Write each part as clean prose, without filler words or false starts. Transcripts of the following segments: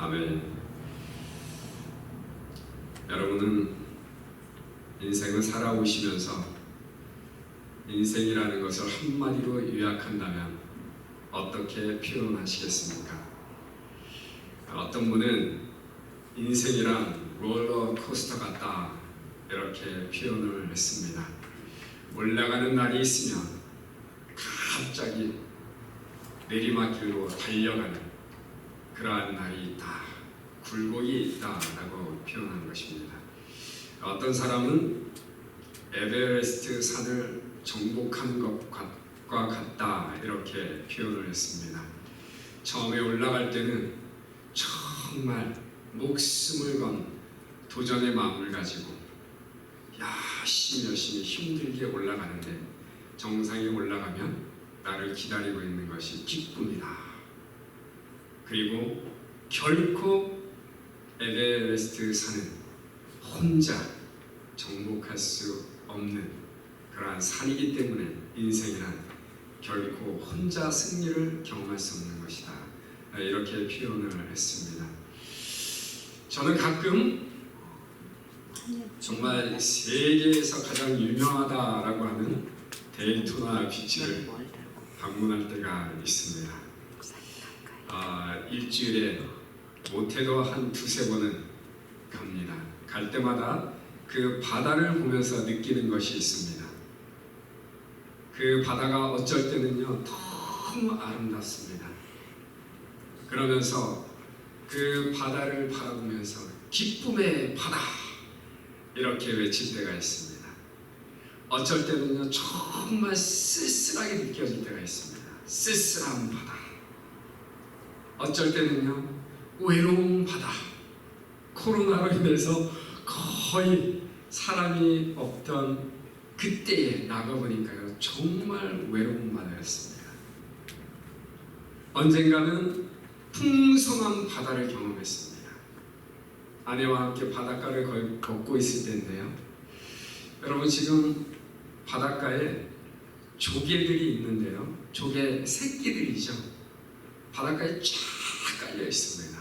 아멘. 여러분은 인생을 살아오시면서 인생이라는 것을 한마디로 요약한다면 어떻게 표현하시겠습니까? 어떤 분은 인생이란 롤러코스터 같다 이렇게 표현을 했습니다. 올라가는 날이 있으면 갑자기 내리막길로 달려가는 그러한 날이 있다, 굴곡이 있다라고 표현한 것입니다. 어떤 사람은 에베레스트 산을 정복하는 것과 같다 이렇게 표현을 했습니다. 처음에 올라갈 때는 정말 목숨을 건 도전의 마음을 가지고 열심히 힘들게 올라가는데 정상에 올라가면 나를 기다리고 있는 것이 기쁨이다. 그리고 결코 에베레스트 산은 혼자 정복할 수 없는 그러한 산이기 때문에 인생이란 결코 혼자 승리를 경험할 수 없는 것이다. 이렇게 표현을 했습니다. 저는 가끔 정말 세계에서 가장 유명하다라고 하는 데이토나 비치를 방문할 때가 있습니다. 일주일에 못해도 한 두세 번은 갑니다. 갈 때마다 그 바다를 보면서 느끼는 것이 있습니다. 그 바다가 어쩔 때는요 너무 아름답습니다. 그러면서 그 바다를 바라보면서 기쁨의 바다 이렇게 외칠 때가 있습니다. 어쩔 때는요 정말 쓸쓸하게 느껴질 때가 있습니다. 쓸쓸한 바다. 어쩔 때는요 외로운 바다. 코로나로 인해서 거의 사람이 없던 그때에 나가보니까요 정말 외로운 바다였습니다. 언젠가는 풍성한 바다를 경험했습니다. 아내와 함께 바닷가를 걷고 있을 때인데요, 여러분 지금 바닷가에 조개들이 있는데요, 조개 새끼들이죠. 바닷가에 쫙 깔려 있습니다.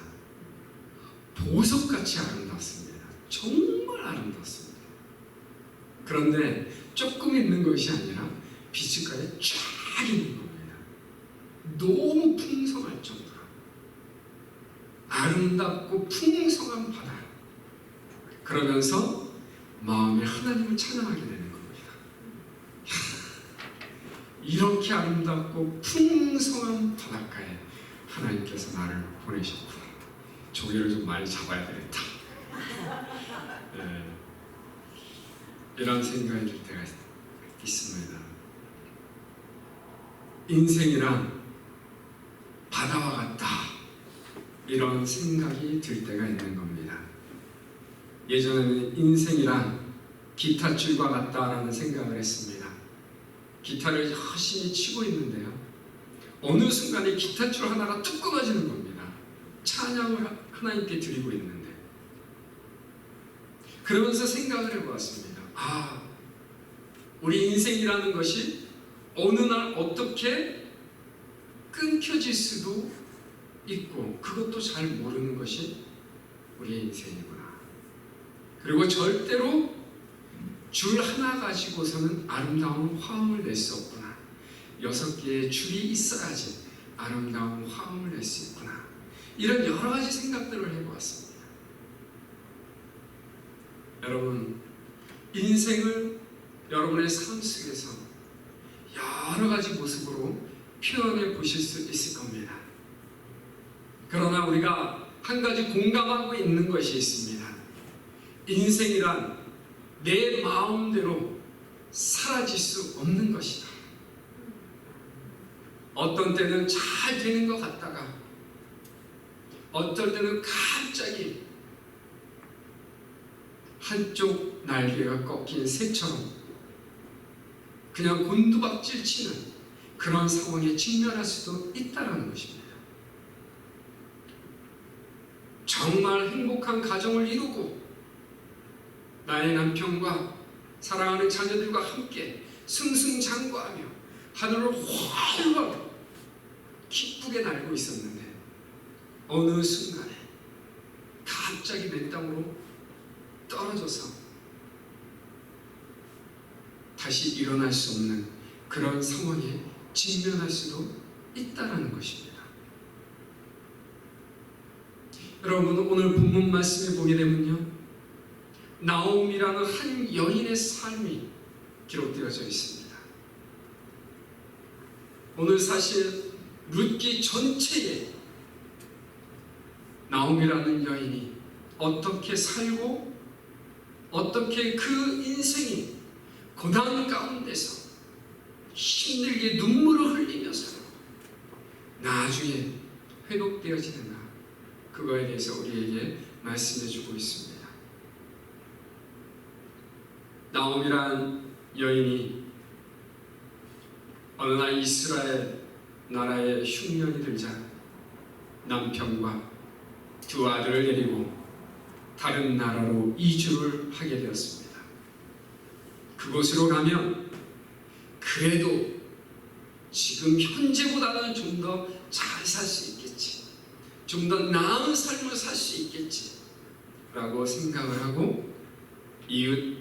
보석같이 아름답습니다. 정말 아름답습니다. 그런데 조금 있는 것이 아니라 비치가에 쫙 있는 겁니다. 너무 풍성할 정도로 아름답고 풍성한 바다. 그러면서 마음에 하나님을 찬양하게 되는 겁니다. 이렇게 아름답고 풍성한 바닷가에 하나님께서 나를 보내셨구나. 조개를 좀 많이 잡아야 되겠다. 네. 이런 생각이 들 때가 있습니다. 인생이란 바다와 같다. 이런 생각이 들 때가 있는 겁니다. 예전에는 인생이란 기타줄과 같다라는 생각을 했습니다. 기타를 열심히 치고 있는데요, 어느 순간에 기타줄 하나가 뚝 끊어지는 겁니다. 찬양을 하나님께 드리고 있는데. 그러면서 생각을 해보았습니다. 우리 인생이라는 것이 어느 날 어떻게 끊겨질 수도 있고 그것도 잘 모르는 것이 우리의 인생이구나. 그리고 절대로 줄 하나 가지고서는 아름다운 화음을 낼 수 없구나. 6개의 줄이 있어야지 아름다운 화음을 낼 수 있구나. 이런 여러 가지 생각들을 해보았습니다. 여러분, 인생을 여러분의 삶 속에서 여러 가지 모습으로 표현해 보실 수 있을 겁니다. 그러나 우리가 한 가지 공감하고 있는 것이 있습니다. 인생이란 내 마음대로 사라질 수 없는 것이다. 어떤 때는 잘 되는 것 같다가 어떨 때는 갑자기 한쪽 날개가 꺾인 새처럼 그냥 곤두박질 치는 그런 상황에 직면할 수도 있다는 것입니다. 정말 행복한 가정을 이루고 나의 남편과 사랑하는 자녀들과 함께 승승장구하며 하늘을 훨훨 기쁘게 날고 있었는데 어느 순간에 갑자기 맨 땅으로 떨어져서 다시 일어날 수 없는 그런 상황에 직면할 수도 있다라는 것입니다. 여러분, 오늘 본문 말씀에 보게 되면요, 나오미라는 한 여인의 삶이 기록되어져 있습니다. 오늘 사실 룻기 전체에 나오미라는 여인이 어떻게 살고 어떻게 그 인생이 고난 가운데서 힘들게 눈물을 흘리면서 나중에 회복되어지는가, 그거에 대해서 우리에게 말씀해 주고 있습니다. 나오미란 여인이 어느 날 이스라엘 나라에 흉년이 들자 남편과 두 아들을 데리고 다른 나라로 이주를 하게 되었습니다. 그곳으로 가면 그래도 지금 현재보다는 좀 더 잘 살 수 있겠지, 좀 더 나은 삶을 살 수 있겠지 라고 생각을 하고 이웃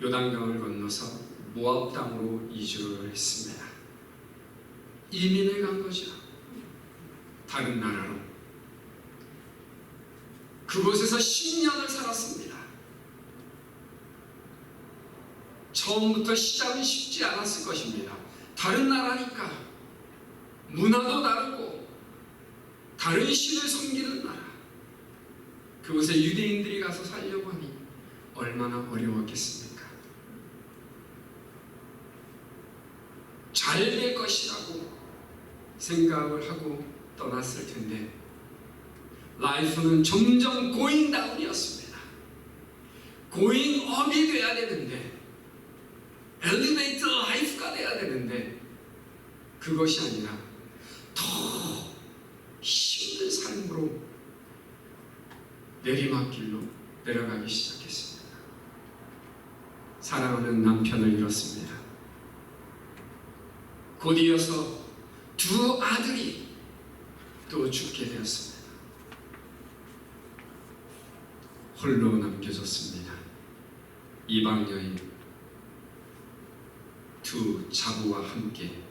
요단강을 건너서 모압 땅으로 이주를 했습니다. 이민을 간 거죠. 다른 나라로. 그곳에서 10년을 살았습니다. 처음부터 시작은 쉽지 않았을 것입니다. 다른 나라니까 문화도 다르고 다른 신을 섬기는 나라. 그곳에 유대인들이 가서 살려고 하니 얼마나 어려웠겠습니까? 잘 될 것이라고 생각을 하고 떠났을 텐데 라이프는 점점 고잉 다운이었습니다. 고잉 업이 돼야 되는데, 엘리베이터 라이프가 돼야 되는데, 그것이 아니라 더 힘든 삶으로 내리막길로 내려가기 시작했습니다. 사랑하는 남편을 잃었습니다. 곧 이어서 두 아들이 또 죽게 되었습니다. 홀로 남겨졌습니다. 이방 여인 두 자부와 함께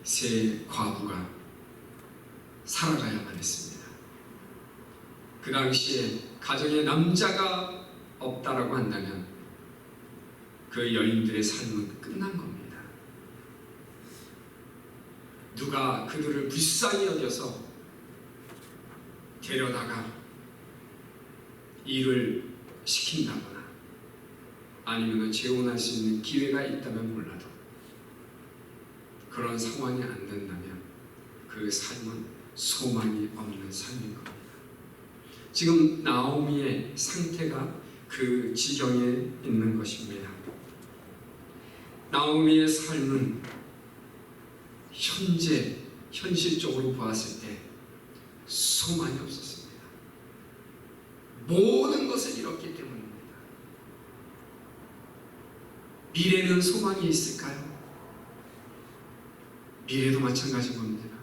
세 과부가 살아가야만 했습니다. 그 당시에 가정에 남자가 없다라고 한다면 그 여인들의 삶은 끝난 겁니다. 누가 그들을 불쌍히 여겨서 데려다가 일을 시킨다거나 아니면 재혼할 수 있는 기회가 있다면 몰라도 그런 상황이 안 된다면 그 삶은 소망이 없는 삶인 겁니다. 지금 나오미의 상태가 그 지경에 있는 것입니다. 나오미의 삶은 현실적으로 보았을 때 소망이 없었습니다. 모든 것을 잃었기 때문입니다. 미래는 소망이 있을까요? 미래도 마찬가지인 겁니다.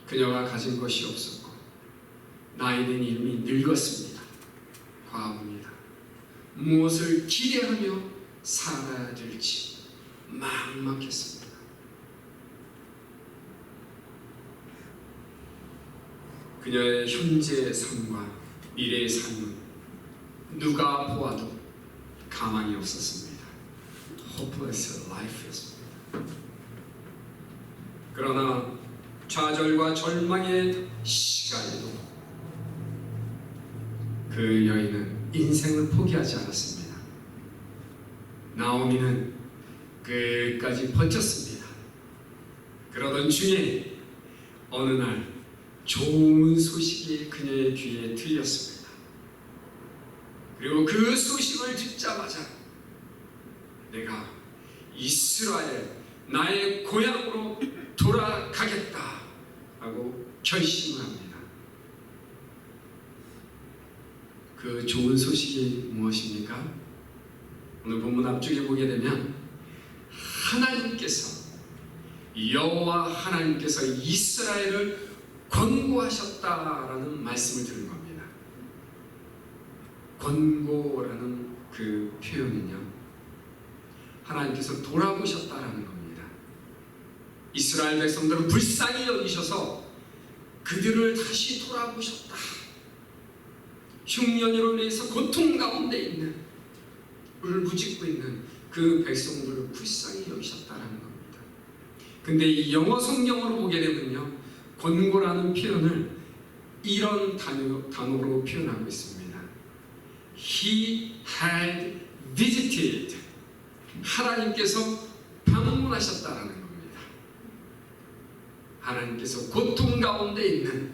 그녀가 가진 것이 없었고 나이는 이미 늙었습니다. 과부입니다. 무엇을 기대하며 살아야 될지 막막했습니다. 그녀의 현재의 삶과 미래의 삶은 누가 보아도 가망이 없었습니다. Hopeless life였습니다. 그러나 좌절과 절망의 시간에도 그 여인은 인생을 포기하지 않았습니다. 나오미는 끝까지 버텼습니다. 그러던 중에 어느 날 좋은 소식이 그녀의 귀에 들렸습니다. 그리고 그 소식을 듣자마자 내가 이스라엘 나의 고향으로 돌아가겠다 하고 결심을 합니다. 그 좋은 소식이 무엇입니까? 오늘 본문 앞쪽에 보게 되면 하나님께서 여호와 하나님께서 이스라엘을 권고 권고하셨다라는 말씀을 드는 겁니다. 권고라는 그 표현은요, 하나님께서 돌아보셨다라는 겁니다. 이스라엘 백성들을 불쌍히 여기셔서 그들을 다시 돌아보셨다. 흉년으로 인해서 고통 가운데 있는, 울부짖고 있는 그 백성들을 불쌍히 여기셨다라는 겁니다. 근데 이 영어 성경으로 보게 되면요, 권고라는 표현을 이런 단어로 표현하고 있습니다. He had visited. 하나님께서 방문하셨다라는 겁니다. 하나님께서 고통 가운데 있는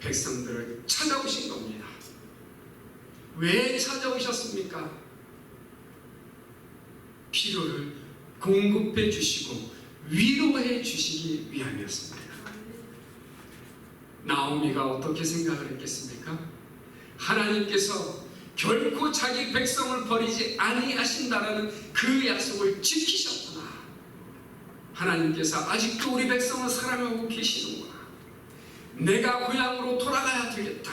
백성들을 찾아오신 겁니다. 왜 찾아오셨습니까? 필요를 공급해 주시고 위로해 주시기 위함이었습니다. 나오미가 어떻게 생각을 했겠습니까? 하나님께서 결코 자기 백성을 버리지 아니하신다라는 그 약속을 지키셨구나. 하나님께서 아직도 우리 백성을 사랑하고 계시는구나. 내가 고향으로 돌아가야 되겠다.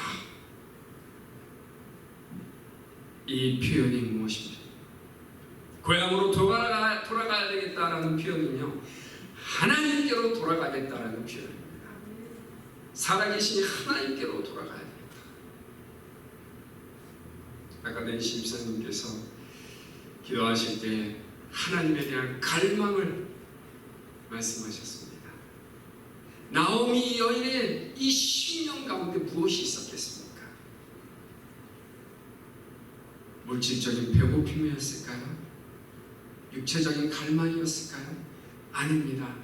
이 표현이 무엇입니까? 고향으로 돌아가야 되겠다라는 표현은요, 하나님께로 돌아가겠다라는 표현입니다. 살아계신 하나님께로 돌아가야 되겠다. 아까 낸시 집사님께서 기도하실 때 하나님에 대한 갈망을 말씀하셨습니다. 나오미 여인의 이 10년 가운데 무엇이 있었겠습니까? 물질적인 배고픔이었을까요? 육체적인 갈망이었을까요? 아닙니다.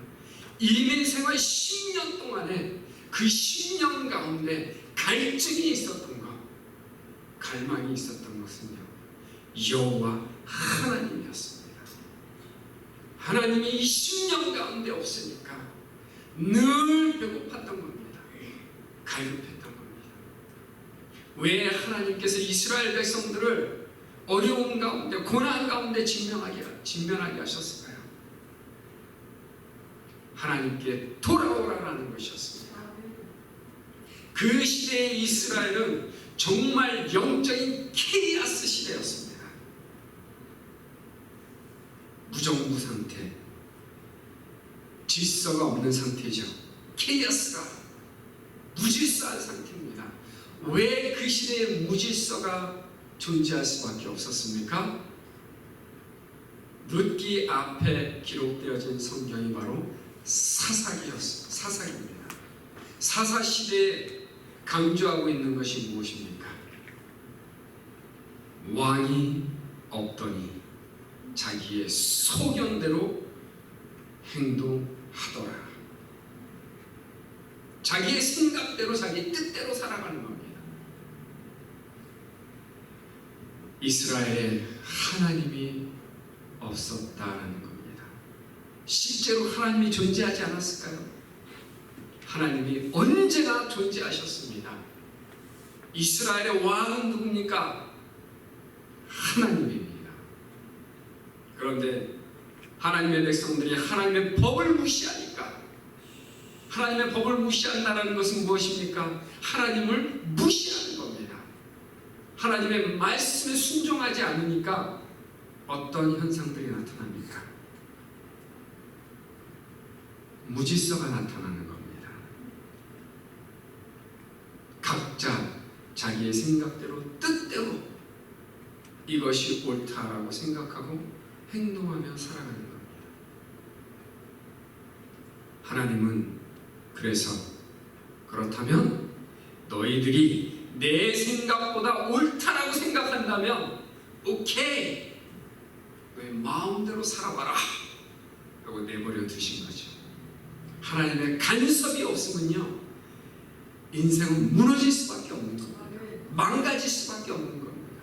이민 생활 10년 동안에 그 10년 가운데 갈증이 있었던 것, 갈망이 있었던 것은요, 여호와 하나님이었습니다. 하나님이 이 10년 가운데 없으니까 늘 배고팠던 겁니다. 갈급했던 겁니다. 왜 하나님께서 이스라엘 백성들을 어려운 가운데, 고난 가운데 직면하게 하셨을까요? 하나님께 돌아오라라는 것이었습니다. 그 시대의 이스라엘은 정말 영적인 케이아스 시대였습니다. 무정부 상태, 질서가 없는 상태죠. 케이아스가 무질서한 상태입니다. 왜 그 시대에 무질서가 존재할 수밖에 없었습니까? 룻기 앞에 기록되어진 성경이 바로 사사기입니다. 사사 시대에 강조하고 있는 것이 무엇입니까? 왕이 없더니 자기의 소견대로 행동하더라. 자기의 생각대로, 자기 뜻대로 살아가는 겁니다. 이스라엘에 하나님이 없었다는 겁니다. 실제로 하나님이 존재하지 않았을까요? 하나님이 언제나 존재하셨습니다. 이스라엘의 왕은 누굽니까? 하나님입니다. 그런데 하나님의 백성들이 하나님의 법을 무시하니까, 하나님의 법을 무시한다는 것은 무엇입니까? 하나님을 무시하는 겁니다. 하나님의 말씀에 순종하지 않으니까 어떤 현상들이 나타납니까? 무질서가 나타나는 겁니다. 각자 자기의 생각대로, 뜻대로 이것이 옳다라고 생각하고 행동하며 살아가는 겁니다. 하나님은 그래서 그렇다면 너희들이 내 생각보다 옳다라고 생각한다면 오케이, 너희 마음대로 살아봐라 하고 내버려 두신 거죠. 하나님의 간섭이 없으면요, 인생은 무너질 수밖에 없는 겁니다. 망가질 수밖에 없는 겁니다.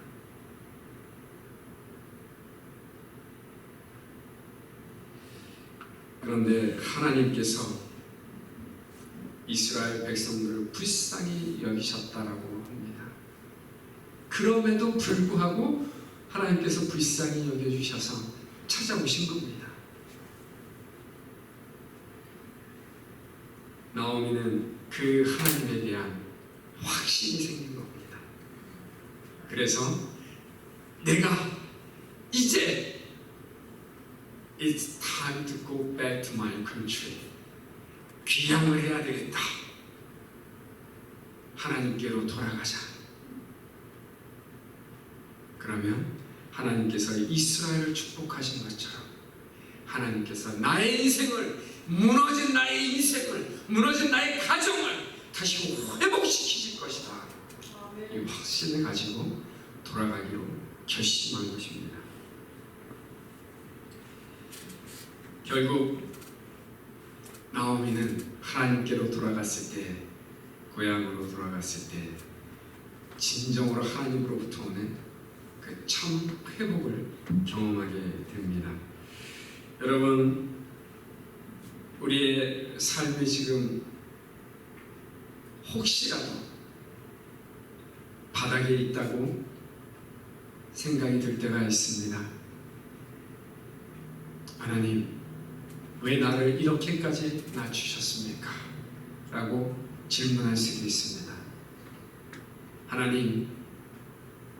그런데 하나님께서 이스라엘 백성들을 불쌍히 여기셨다라고 합니다. 그럼에도 불구하고 하나님께서 불쌍히 여겨주셔서 찾아오신 겁니다. 나오미는 그 그 하나님에 대한 확신이 생긴 겁니다. 그래서 내가 이제 It's time to go back to my country. 귀향을 해야 되겠다. 하나님께로 돌아가자. 그러면 하나님께서 이스라엘을 축복하신 것처럼 하나님께서 나의 인생을, 무너진 나의 인생을, 무너진 나의 가정을 다시 회복시키실 것이다. 이 확신을 가지고 돌아가기로 결심한 것입니다. 결국 나오미는 하나님께로 돌아갔을 때, 고향으로 돌아갔을 때 진정으로 하나님으로부터 오는 그 참 회복을 경험하게 됩니다. 여러분, 우리의 삶이 지금 혹시라도 바닥에 있다고 생각이 들 때가 있습니다. 하나님, 왜 나를 이렇게까지 낮추셨습니까? 라고 질문할 수도 있습니다. 하나님,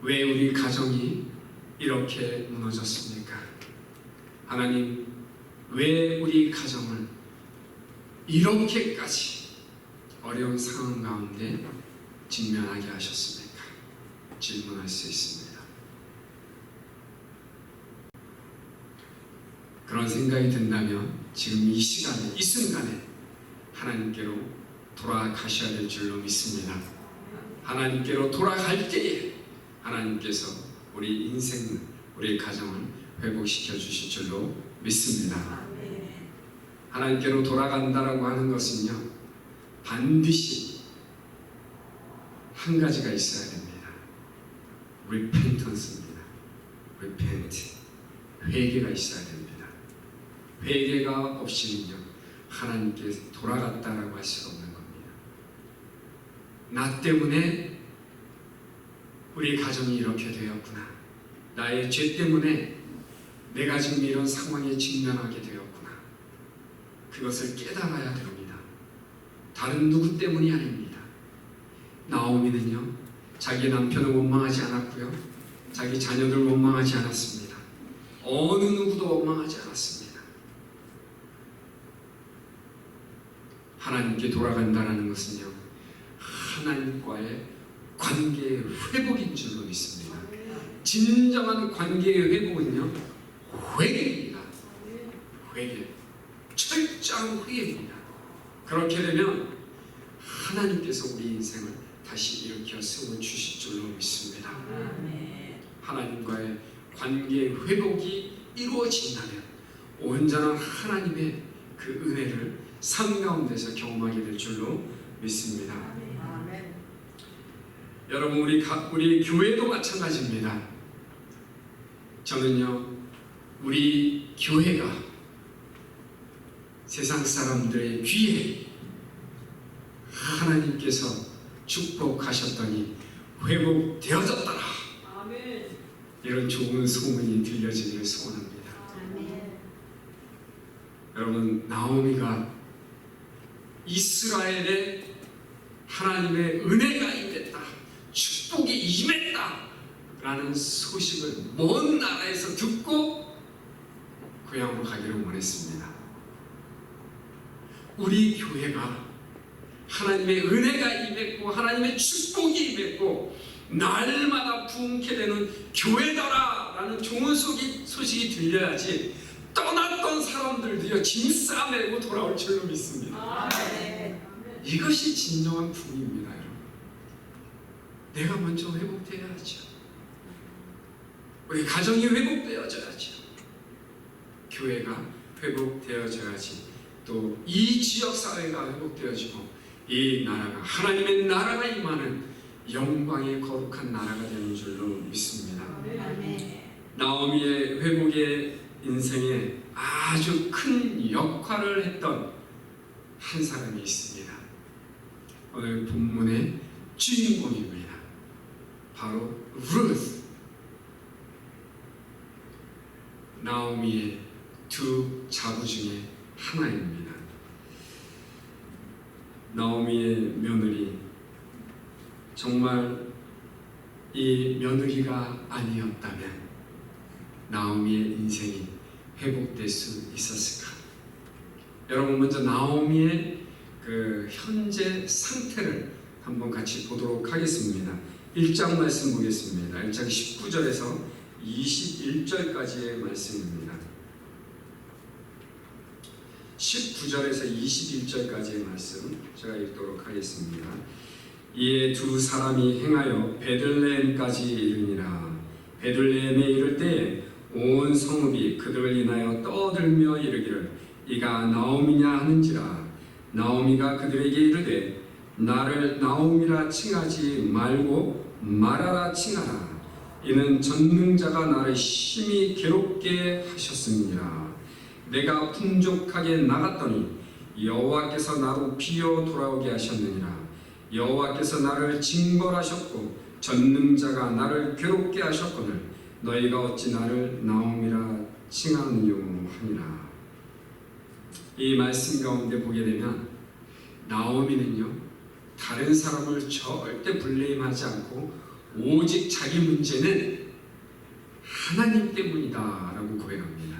왜 우리 가정이 이렇게 무너졌습니까? 하나님, 왜 우리 가정을 이렇게까지 어려운 상황 가운데 직면하게 하셨습니까? 질문할 수 있습니다. 그런 생각이 든다면 지금 이 시간에, 이 순간에 하나님께로 돌아가셔야 될 줄로 믿습니다. 하나님께로 돌아갈 때에 하나님께서 우리 인생, 우리 가정을 회복시켜 주실 줄로 믿습니다. 하나님께로 돌아간다라고 하는 것은요, 반드시 한 가지가 있어야 됩니다. repentance입니다. repent, 회개가 있어야 됩니다. 회개가 없이는요, 하나님께 돌아갔다라고 할 수가 없는 겁니다. 나 때문에 우리 가정이 이렇게 되었구나. 나의 죄 때문에 내가 지금 이런 상황에 직면하게 되었구나. 그것을 깨달아야 됩니다. 다른 누구 때문이 아닙니다. 나오미는요, 자기 남편을 원망하지 않았고요, 자기 자녀들 원망하지 않았습니다. 어느 누구도 원망하지 않았습니다. 하나님께 돌아간다는 것은요, 하나님과의 관계의 회복인 줄로 믿습니다. 진정한 관계의 회복은요, 회개입니다. 회개, 철저한 회개입니다. 그렇게 되면 하나님께서 우리 인생을 다시 일으켜 세워주실 줄로 믿습니다. 하나님과의 관계의 회복이 이루어진다면 온전한 하나님의 그 은혜를 삶 가운데서 경험하게 될 줄로 믿습니다. 여러분, 우리 교회도 마찬가지입니다. 저는요, 우리 교회가 세상 사람들의 귀에 하나님께서 축복하셨더니 회복되어졌더라, 이런 좋은 소문이 들려지기를 소원합니다. 여러분, 나오미가 이스라엘에 하나님의 은혜가 임했다, 축복이 임했다 라는 소식을 먼 나라에서 듣고 고향으로 가기를 원했습니다. 우리 교회가 하나님의 은혜가 임했고 하나님의 축복이 임했고 날마다 부흥케 되는 교회더라 라는 좋은 소식이 들려야지 떠났던 사람들도요, 짐 싸매고 돌아올 줄로 믿습니다. 이것이 진정한 부흥입니다. 여러분, 내가 먼저 회복되어야죠. 우리 가정이 회복되어져야죠. 교회가 회복되어져야지 또 이 지역사회가 회복되어지고 이 나라가, 하나님의 나라가 임하는 영광의 거룩한 나라가 되는 줄로 믿습니다. 나오미의 회복의 인생에 아주 큰 역할을 했던 한 사람이 있습니다. 오늘 본문의 주인공입니다. 바로 루스. 나오미의 두 자부 중에 하나입니다. 나오미의 며느리, 정말 이 며느리가 아니었다면 나오미의 인생이 회복될 수 있었을까? 여러분, 먼저 나오미의 그 현재 상태를 한번 같이 보도록 하겠습니다. 1장 말씀 보겠습니다. 1장 19절에서 21절까지의 말씀입니다. 19절에서 21절까지의 말씀 제가 읽도록 하겠습니다. 이에 두 사람이 행하여 베들레헴까지 이르니라. 베들레헴에 이를 때에 온 성읍이 그들을 인하여 떠들며 이르기를 이가 나오미냐 하는지라. 나오미가 그들에게 이르되 나를 나오미라 칭하지 말고 마라라 칭하라. 이는 전능자가 나를 심히 괴롭게 하셨음이니라. 내가 풍족하게 나갔더니 여호와께서 나로 비어 돌아오게 하셨느니라. 여호와께서 나를 징벌하셨고 전능자가 나를 괴롭게 하셨거늘 너희가 어찌 나를 나오미라 칭하느뇨 하니라. 이 말씀 가운데 보게 되면 나오미는요, 다른 사람을 절대 블레임하지 않고 오직 자기 문제는 하나님 때문이다 라고 고백합니다.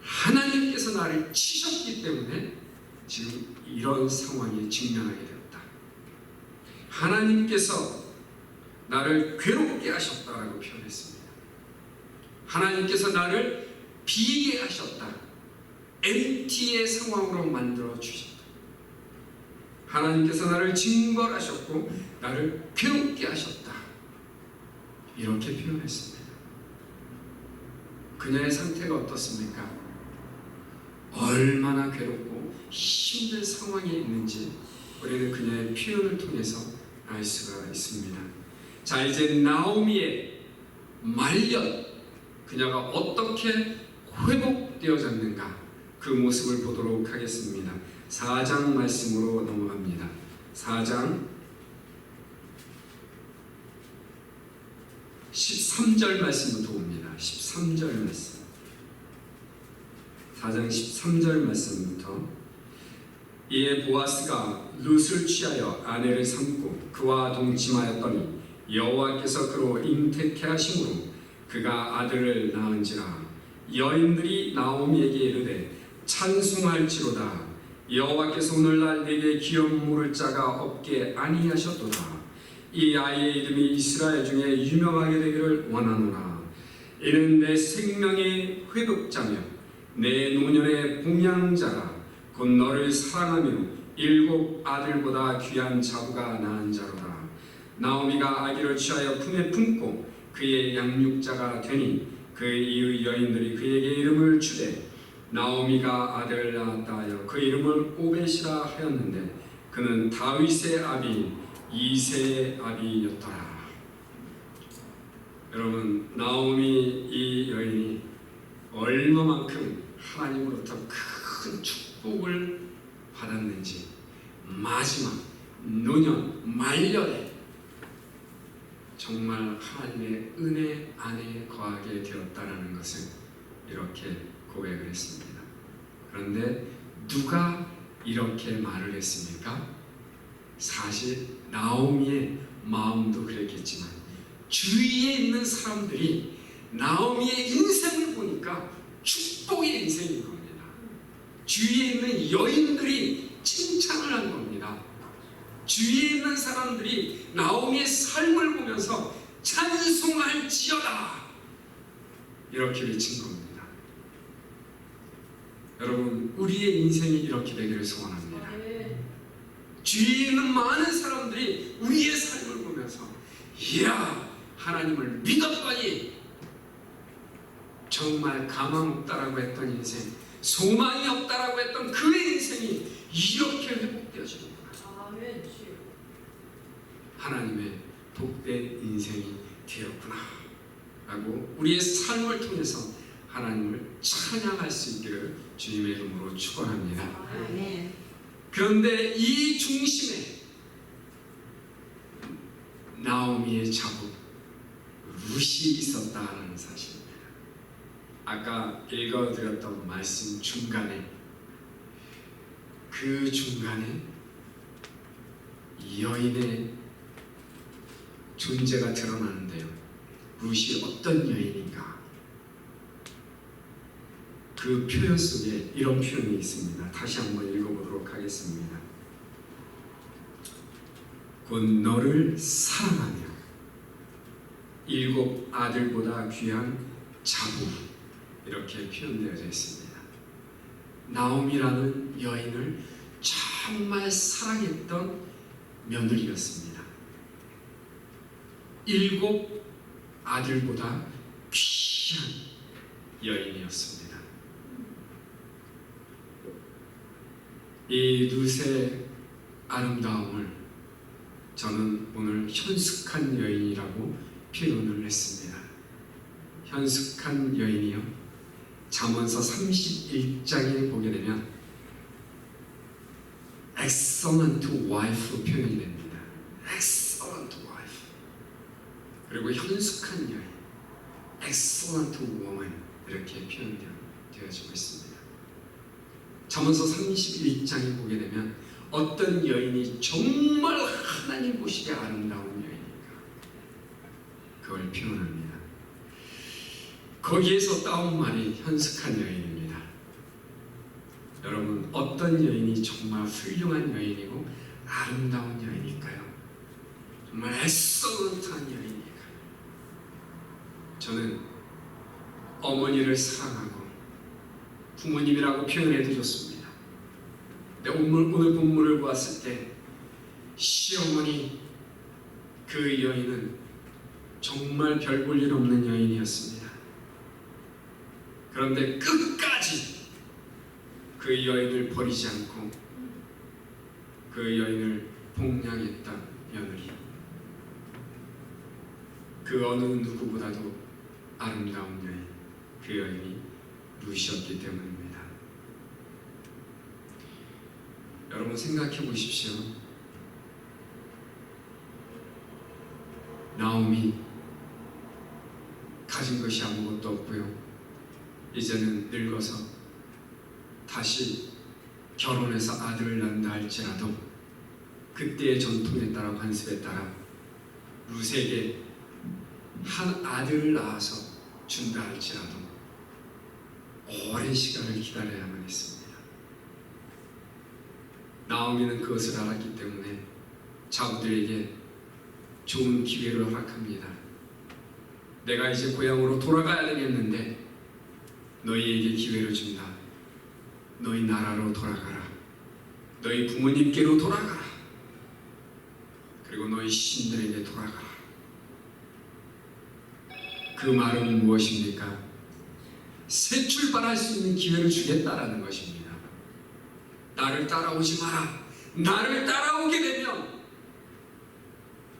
하나님께서 나를 치셨기 때문에 지금 이런 상황에 직면하게 되었다. 하나님께서 나를 괴롭게 하셨다라고 표현했습니다. 하나님께서 나를 비게 하셨다. MT의 상황으로 만들어 주셨다. 하나님께서 나를 징벌하셨고 나를 괴롭게 하셨다. 이렇게 표현했습니다. 그녀의 상태가 어떻습니까? 얼마나 괴롭고 힘든 상황에 있는지 우리는 그녀의 표현을 통해서 알 수가 있습니다. 자, 이제 나오미의 말년, 그녀가 어떻게 회복되어졌는가 그 모습을 보도록 하겠습니다. 4장 말씀으로 넘어갑니다. 4장 13절 말씀부터 봅니다. 13절 말씀. 4장 13절 말씀부터 이에 보아스가 룻을 취하여 아내를 삼고 그와 동침하였더니 여호와께서 그로 잉태케 하심으로 그가 아들을 낳은지라. 여인들이 나오미에게 이르되 찬송할지로다. 여호와께서 오늘날 내게 기업 물을 자가 없게 아니하셨도다. 이 아이의 이름이 이스라엘 중에 유명하게 되기를 원하노라. 이는 내 생명의 회복자며 내 노년의 봉양자라. 곧 너를 사랑하며 7 아들보다 귀한 자부가 낳은 자로다. 나오미가 아기를 취하여 품에 품고 그의 양육자가 되니 그 이의 여인들이 그에게 이름을 주되 나오미가 아들을 낳았다 하여 그 이름을 오벳이라 하였는데 그는 다윗의 아비 이새의 아비였더라. 여러분, 나오미 이 여인이 얼마만큼 하나님으로부터 큰 축복을 받았는지 마지막 노년 말년에 정말 하나님의 은혜 안에 거하게 되었다라는 것을 이렇게 고백을 했습니다. 그런데 누가 이렇게 말을 했습니까? 사실 나오미의 마음도 그랬겠지만 주위에 있는 사람들이 나오미의 인생을 보니까 축복의 인생인 겁니다. 주위에 있는 여인들이 칭찬을 한 겁니다. 주위에 있는 사람들이 나오미의 삶을 보면서 찬송할지어다 이렇게 외친 겁니다. 여러분, 우리의 인생이 이렇게 되기를 소원합니다. 주위에 있는 많은 사람들이 우리의 삶을 보면서 이야, 하나님을 믿었더니 정말 가망 없다라고 했던 인생, 소망이 없다라고 했던 그의 인생이 이렇게 회복되어지는구나. 하나님의 복된 인생이 되었구나 라고 우리의 삶을 통해서 하나님을 찬양할 수 있기를 주님의 이름으로 축원합니다. 아멘. 그런데 이 중심에 나오미의 자부 룻이 있었다는 사실입니다. 아까 읽어드렸던 말씀 중간에 그 중간에 여인의 존재가 드러나는데요. 룻이 어떤 여인인가? 그 표현 속에 이런 표현이 있습니다. 다시 한번 읽어보도록 하겠습니다. 곧 너를 사랑하며 7 아들보다 귀한 자부, 이렇게 표현되어져 있습니다. 나오미라는 여인을 정말 사랑했던 며느리였습니다. 7 아들보다 귀한 여인이었습니다. 이 룻의 아름다움을 저는 오늘 현숙한 여인이라고 표현을 했습니다. 현숙한 여인이요, 잠언서 31장에 보게 되면 excellent wife 표현이 됩니다. excellent wife. 그리고 현숙한 여인, excellent woman, 이렇게 표현되어지고 있습니다. 잠언서 31장에 보게 되면 어떤 여인이 정말 하나님 보시기에 아름다운 여인인가, 그걸 표현합니다. 거기에서 따온 말이 현숙한 여인입니다. 여러분, 어떤 여인이 정말 훌륭한 여인이고 아름다운 여인일까요? 정말 excellent한 여인일까요? 저는 어머니를 사랑하고 부모님이라고 표현해도 좋습니다. 근데 오늘 본문을 보았을 때 시어머니, 그 여인은 정말 별 볼 일 없는 여인이었습니다. 그런데 끝까지 그 여인을 버리지 않고 그 여인을 복양했던 며느리, 그 어느 누구보다도 아름다운 여인, 그 여인이 룻이었기 때문입니다. 여러분 생각해 보십시오. 나오미 가진 것이 아무것도 없고요, 이제는 늙어서 다시 결혼해서 아들을 낳는다 할지라도 그때의 전통에 따라, 관습에 따라 룻에게 한 아들을 낳아서 준다 할지라도 오랜 시간을 기다려야만 했습니다. 나오미는 그것을 알았기 때문에 자부들에게 좋은 기회를 허락합니다. 내가 이제 고향으로 돌아가야 되겠는데 너희에게 기회를 준다. 너희 나라로 돌아가라. 너희 부모님께로 돌아가라. 그리고 너희 신들에게 돌아가라. 그 말은 무엇입니까? 새 출발할 수 있는 기회를 주겠다라는 것입니다. 나를 따라오지 마라. 나를 따라오게 되면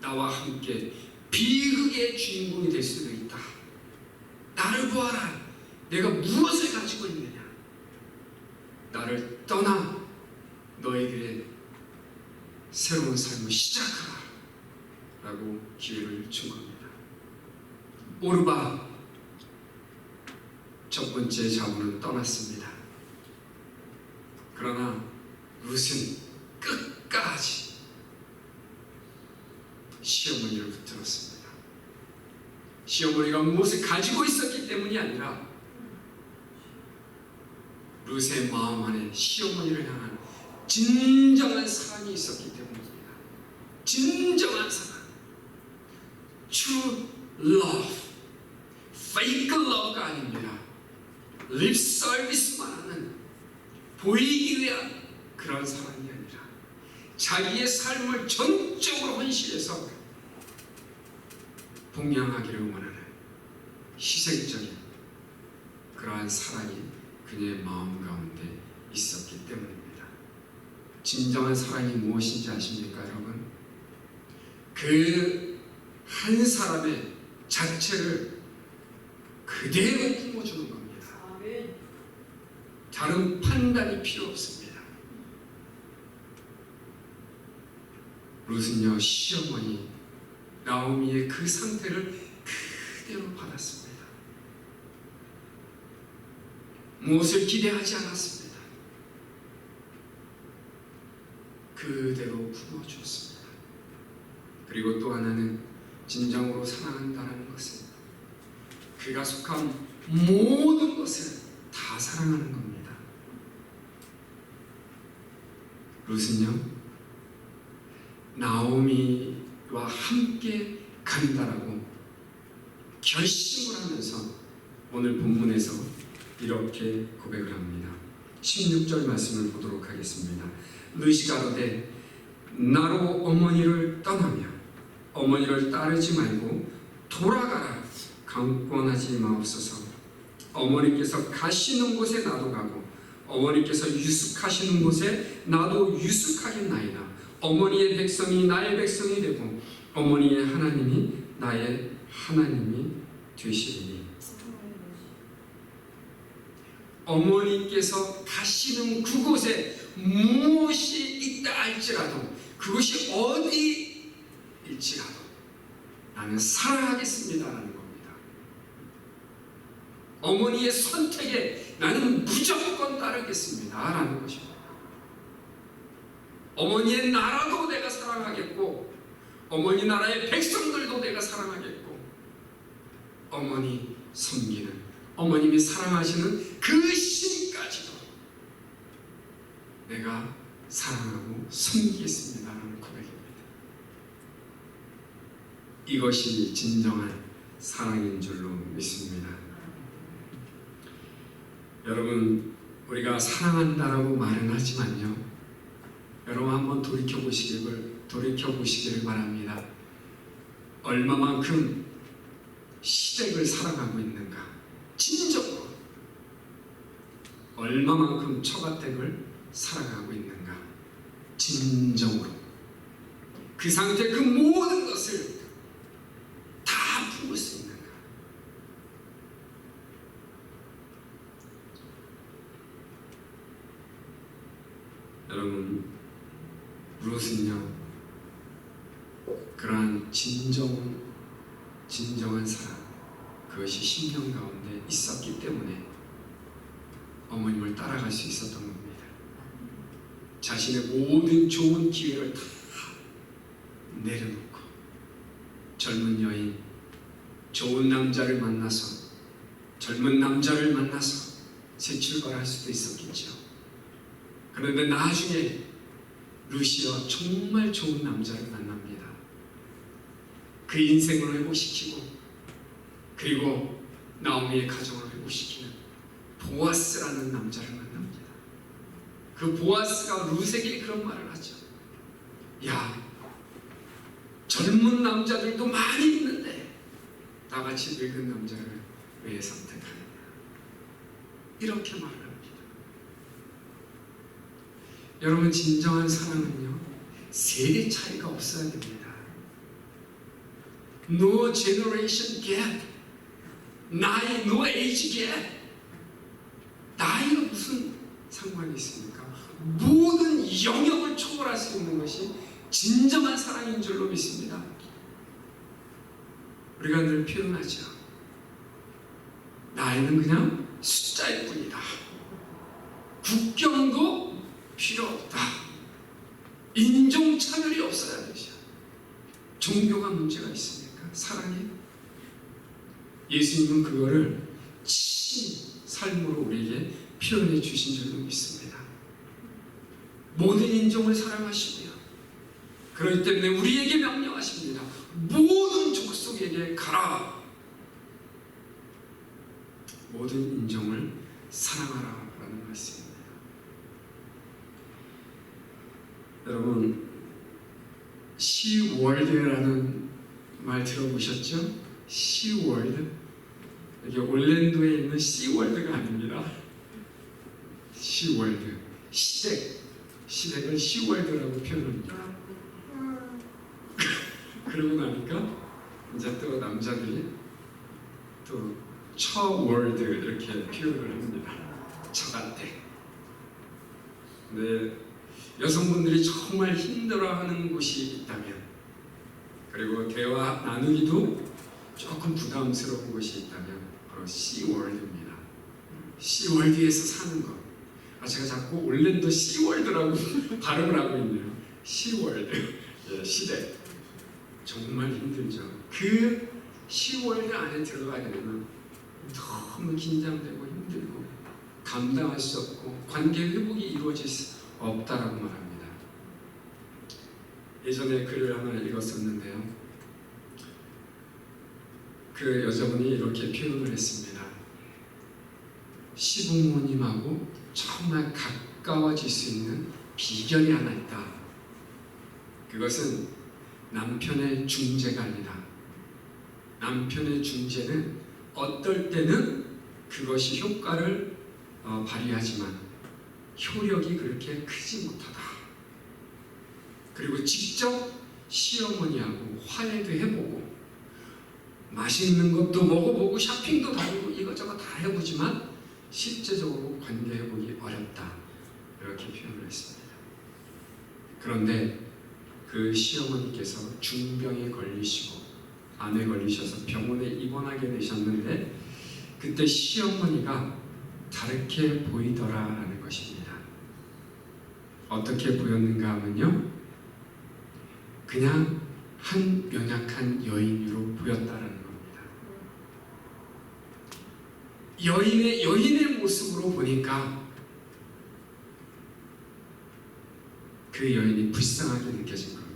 나와 함께 비극의 주인공이 될 수도 있다. 나를 보아라. 내가 무엇을 가지고 있느냐. 나를 떠나 너희들의 새로운 삶을 시작하라 라고 기회를 준 겁니다. 오르바, 첫 번째 자부는 떠났습니다. 그러나 룻은 끝까지 시어머니를 붙들었습니다. 시어머니가 무엇을 가지고 있었기 때문이 아니라 룻의 마음 안에 시어머니를 향한 진정한 사랑이 있었기 때문입니다. 진정한 사랑, true love, fake love가 아닙니다. 립 서비스만 하는, 보이기 위한 그런 사랑이 아니라 자기의 삶을 전적으로 헌신해서 봉양하기를 원하는 희생적인 그러한 사랑이 그녀의 마음 가운데 있었기 때문입니다. 진정한 사랑이 무엇인지 아십니까, 여러분? 그 한 사람의 자체를 그대로 품어주는 겁니다. 다른 판단이 필요 없습니다. 룻은요, 시어머니 나오미의 그 상태를 그대로 받았습니다. 무엇을 기대하지 않았습니다. 그대로 품어주었습니다. 그리고 또 하나는 진정으로 사랑한다는 것은 그가 속한 모든 것을 다 사랑하는 겁니다. 룻은요, 나오미와 함께 간다라고 결심을 하면서 오늘 본문에서 이렇게 고백을 합니다. 16절 말씀을 보도록 하겠습니다. 룻이 가로되 나로 어머니를 떠나며 어머니를 따르지 말고 돌아가라. 강권하지 마옵소서. 어머니께서 가시는 곳에 나도 가고 어머니께서 유숙하시는 곳에 나도 유숙하겠나이다. 어머니의 백성이 나의 백성이 되고 어머니의 하나님이 나의 하나님이 되시리니. 어머니께서 가시는 그곳에 무엇이 있다 할지라도, 그것이 어디일지라도 나는 사랑하겠습니다라는 겁니다. 어머니의 선택에 나는 무조건 따르겠습니다라는 것입니다. 어머니의 나라도 내가 사랑하겠고 어머니 나라의 백성들도 내가 사랑하겠고 어머니 섬기는, 어머님이 사랑하시는 그 신까지도 내가 사랑하고 섬기겠습니다라는 고백입니다. 이것이 진정한 사랑인 줄로 믿습니다. 여러분, 우리가 사랑한다라고 말은 하지만요, 여러분 한번 돌이켜보시기를 바랍니다. 얼마만큼 시댁을 사랑하고 있는가? 진정으로 얼마만큼 처가댁을 사랑하고 있는가? 진정으로 그 상태 그 모든 것을 다 품을 수 있는가? 여러분, 룻은요, 그러한 진정한 사랑, 그것이 10년 가운데 있었기 때문에 어머님을 따라갈 수 있었던 겁니다. 자신의 모든 좋은 기회를 다 내려놓고 젊은 여인, 좋은 남자를 만나서 새 출발할 수도 있었겠죠. 그런데 나중에 룻이요, 정말 좋은 남자를 만납니다. 그 인생을 회복시키고 그리고 나오미의 가정을 회복시키는 보아스라는 남자를 만납니다. 그 보아스가 룻에게 그런 말을 하죠. 야, 젊은 남자들도 많이 있는데 나같이 늙은 남자를 왜 선택하느냐, 이렇게 말을 합니다. 여러분, 진정한 사랑은요, 세대 차이가 없어야 됩니다. No generation gap, no age gap. 나이가 무슨 상관이 있습니까? 모든 영역을 초월할 수 있는 것이 진정한 사랑인 줄로 믿습니다. 우리가 늘 표현하죠. 나이는 그냥 숫자일 뿐이다. 국경도 필요 없다. 인종 차별이 없어야 되죠. 종교가 문제가 있습니까? 사랑해. 예수님은 그거를 삶으로 우리에게 표현해 주신 줄로 믿습니다. 모든 인종을 사랑하시고요, 그렇기 때문에 우리에게 명령하십니다. 모든 족속에게 가라. 모든 인종을 사랑하라 라는 말씀입니다. 여러분, 시월드라는 말 들어보셨죠? 시월드. 이게 올랜도에 있는 시월드가 아닙니다. 시월드, 시댁을 시월드라고 표현합니다. 그러고 나니까 이제 또 남자들이 또 처월드 이렇게 표현을 합니다. 처갓댁. 네, 여성분들이 정말 힘들어하는 곳이 있다면, 그리고 대화 나누기도 조금 부담스러운 곳이 있다면 바로 시월드입니다. 시월드에서 사는 것. 제가 자꾸 올랜도 시월드라고 발음을 하고 있네요. 시월드, 예, 시댁. 정말 힘들죠. 그 10월 안에 들어가게 되면 너무 긴장되고 힘들고 감당할 수 없고 관계 회복이 이루어질 수 없다라고 말합니다. 예전에 글을 하나 읽었었는데요. 그 여자분이 이렇게 표현을 했습니다. 시부모님하고 정말 가까워질 수 있는 비결이 하나 있다. 그것은 남편의 중재가 아니라 남편의 중재는 어떨 때는 그것이 효과를 발휘하지만 효력이 그렇게 크지 못하다. 그리고 직접 시어머니하고 화해도 해보고 맛있는 것도 먹어보고 쇼핑도 다니고 이것저것 다 해보지만 실제적으로 관계 회복이 어렵다. 이렇게 표현을 했습니다. 그런데 그 시어머니께서 중병에 걸리시고 암에 걸리셔서 병원에 입원하게 되셨는데 그때 시어머니가 다르게 보이더라라는 것입니다. 어떻게 보였는가 하면요, 그냥 한 연약한 여인으로 보였다라는 겁니다. 여인의 모습으로 보니까 그 여인이 불쌍하게 느껴진 겁니다.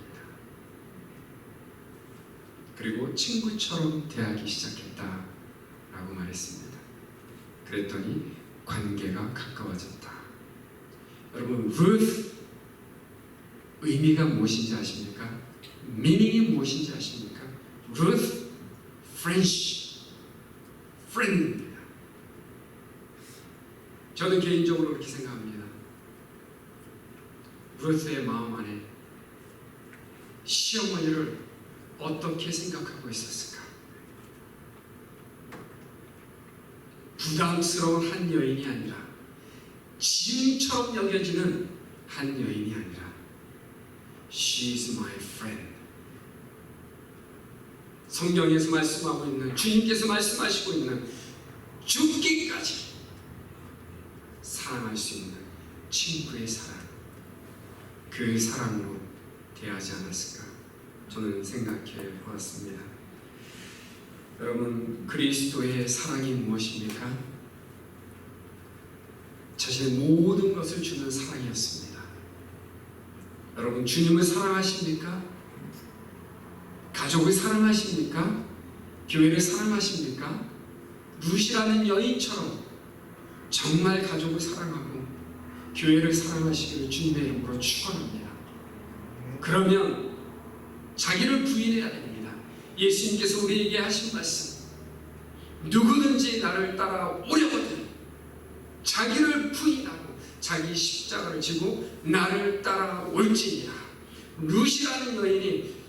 그리고 친구처럼 대하기 시작했다라고 말했습니다. 그랬더니 관계가 가까워졌다. 여러분, 루스 의미가 무엇인지 아십니까? 미닝이 무엇인지 아십니까? 루스 프렌드입니다. 저는 개인적으로 그렇게 생각합니다. 루스의 마음 안에 시어머니를 어떻게 생각하고 있었을까? 부담스러운 한 여인이 아니라 짐처럼 여겨지는 한 여인이 아니라 She is my friend. 성경에서 말씀하고 있는, 주님께서 말씀하시고 있는 죽기까지 사랑할 수 있는 친구의 사랑, 그 사랑으로 대하지 않았을까 저는 생각해 보았습니다. 여러분, 그리스도의 사랑이 무엇입니까? 자신의 모든 것을 주는 사랑이었습니다. 여러분, 주님을 사랑하십니까? 가족을 사랑하십니까? 교회를 사랑하십니까? 루시라는 여인처럼 정말 가족을 사랑하고 교회를 사랑하시기를 주님의 이름으로 축원합니다. 그러면 자기를 부인해야 됩니다. 예수님께서 우리에게 하신 말씀, 누구든지 나를 따라오려거든 자기를 부인하고 자기 십자가를 지고 나를 따라올지니라. 루시라는 여인이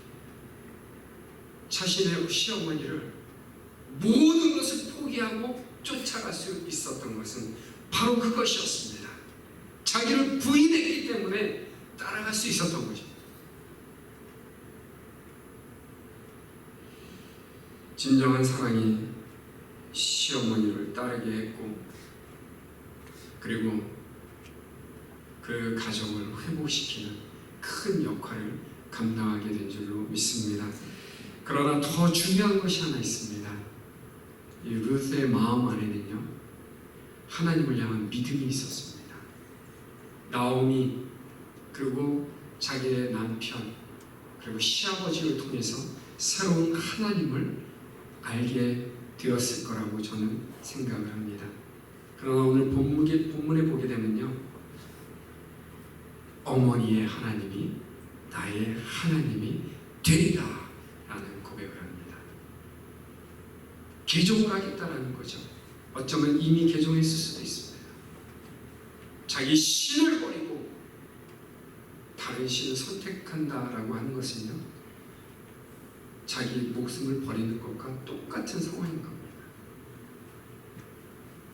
자신의 시어머니를 모든 것을 포기하고 쫓아갈 수 있었던 것은 바로 그것이었습니다. 자기를 부인했기 때문에 따라갈 수 있었던 것입니다. 진정한 사랑이 시어머니를 따르게 했고, 그리고 그 가정을 회복시키는 큰 역할을 감당하게 된 줄로 믿습니다. 그러나 더 중요한 것이 하나 있습니다. 이 루스의 마음 안에는요, 하나님을 향한 믿음이 있었습니다. 나오미, 그리고 자기의 남편, 그리고 시아버지를 통해서 새로운 하나님을 알게 되었을 거라고 저는 생각을 합니다. 그러나 오늘 본문에 보게 되면요, 어머니의 하나님이 나의 하나님이 되리라 라는 고백을 합니다. 개종을 하겠다라는 거죠. 어쩌면 이미 개종했을 수도 있습니다. 자기 신을 버리고 다른 신을 선택한다라고 하는 것은요, 자기 목숨을 버리는 것과 똑같은 상황인 겁니다.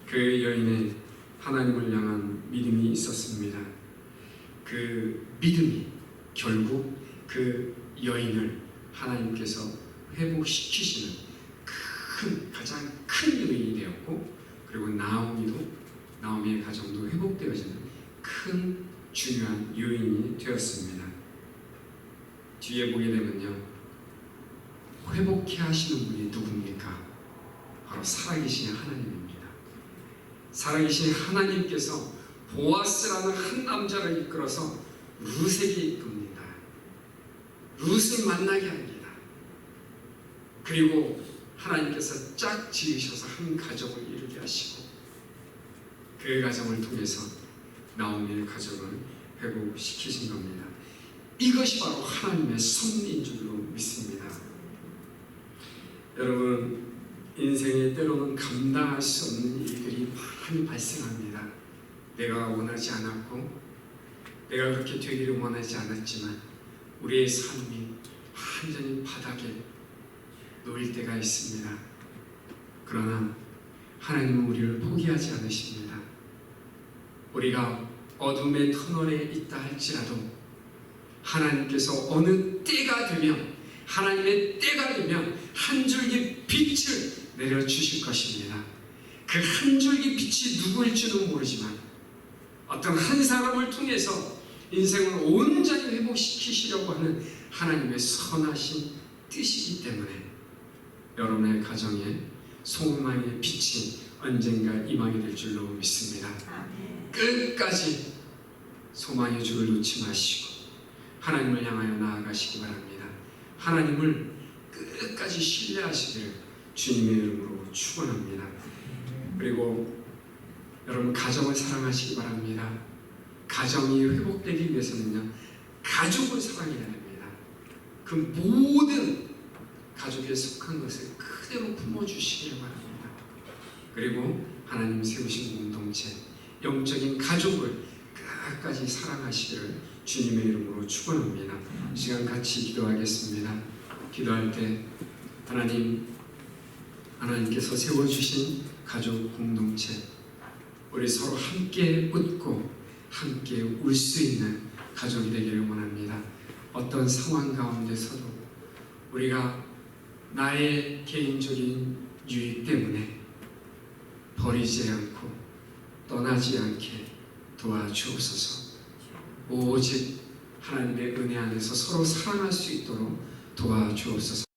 그 여인의 하나님을 향한 믿음이 있었습니다. 그 믿음이 결국 그 여인을 하나님께서 회복시키시는 가장 큰 요인이 되었고, 그리고 나오미의 가정도 회복되어지는 큰 중요한 요인이 되었습니다. 뒤에 보게 되면요, 회복해 하시는 분이 누굽니까? 바로 살아계신 하나님입니다. 살아계신 하나님께서 보아스라는 한 남자를 이끌어서 룻에게 이끕니다. 룻을 만나게 합니다. 그리고 하나님께서 짝 지으셔서 한 가족을 이루게 하시고 그 가정을 통해서 나오미의 가족을 회복시키신 겁니다. 이것이 바로 하나님의 섭리인 줄로 믿습니다. 여러분, 인생에 때로는 감당할 수 없는 일들이 많이 발생합니다. 내가 원하지 않았고 내가 그렇게 되기를 원하지 않았지만 우리의 삶이 완전히 바닥에 놓일 때가 있습니다. 그러나 하나님은 우리를 포기하지 않으십니다. 우리가 어둠의 터널에 있다 할지라도 하나님께서 어느 때가 되면, 하나님의 때가 되면 한 줄기 빛을 내려주실 것입니다. 그 한 줄기 빛이 누구일지는 모르지만 어떤 한 사람을 통해서 인생을 온전히 회복시키시려고 하는 하나님의 선하신 뜻이기 때문에 여러분의 가정에 소망의 빛이 언젠가 임하게 될 줄로 믿습니다. 끝까지 소망의 줄을 놓지 마시고 하나님을 향하여 나아가시기 바랍니다. 하나님을 끝까지 신뢰하시기를 주님의 이름으로 축원합니다. 그리고 여러분, 가정을 사랑하시기 바랍니다. 가정이 회복되기 위해서는요, 가족을 사랑해야 됩니다. 그 모든 가족에 속한 것을 그대로 품어주시기 바랍니다. 그리고 하나님 세우신 공동체, 영적인 가족을 끝까지 사랑하시기를 주님의 이름으로 축원합니다. 시간 같이 기도하겠습니다. 기도할 때 하나님께서 세워주신 가족 공동체, 우리 서로 함께 웃고 함께 울 수 있는 가족이 되기를 원합니다. 어떤 상황 가운데서도 우리가 나의 개인적인 유익 때문에 버리지 않고 떠나지 않게 도와주옵소서. 오직 하나님의 은혜 안에서 서로 사랑할 수 있도록 도와주옵소서.